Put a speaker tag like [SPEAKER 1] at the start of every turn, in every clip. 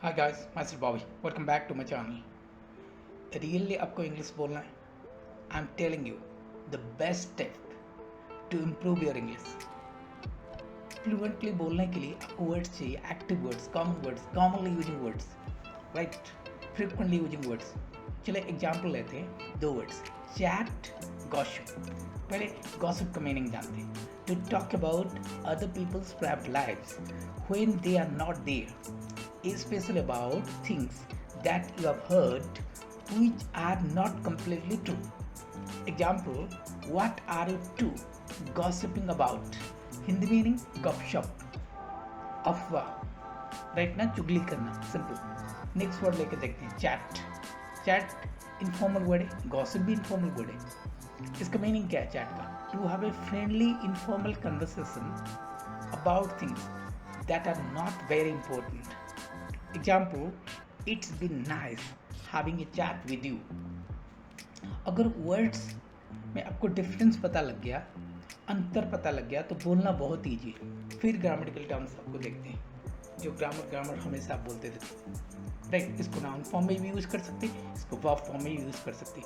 [SPEAKER 1] हाय guys, मैं saratbobby, welcome back to my channel. Really आपको English बोलना है? I am telling you the best tip to improve your English. Fluently बोलने के लिए आपको वर्ड्स चाहिए, active words, commonly using words, right, frequently using words. चलिए एग्जाम्पल लेते हैं, दो वर्ड्स, चैट, गॉसिप। पहले गॉसिप का मीनिंग जानते हैं। To talk about other peoples private lives when they are not there, especially about things that you have heard which are not completely true. Example, what are you two gossiping about? Hindi meaning गपशप, अफवाह, right ना, चुगली करना, simple. Next word लेके देखते हैं, chat. Chat informal word है, gossip भी इनफॉर्मल वर्ड है। इसका मीनिंग क्या है चैट का? To have a friendly informal conversation about things that are not very important. Example, it's been nice having a chat with you. अगर words में आपको डिफरेंस पता लग गया, अंतर पता लग गया, तो बोलना बहुत ईजी है। फिर ग्रामेटिकल टर्म्स आपको देखते हैं, जो ग्रामर हमेशा आप बोलते थे, राइट। इसको नाउन फॉर्म में भी यूज़ कर सकते, इसको वर्ब फॉर्म में यूज़ कर सकते।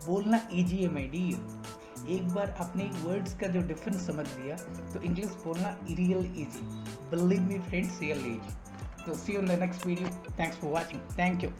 [SPEAKER 1] बोलना ईजी है माय डियर। एक बार आपने वर्ड्स का जो डिफरेंस समझ लिया तो इंग्लिश बोलना real easy, believe me friends, real easy. So see you in the next video. Thanks for watching. Thank you.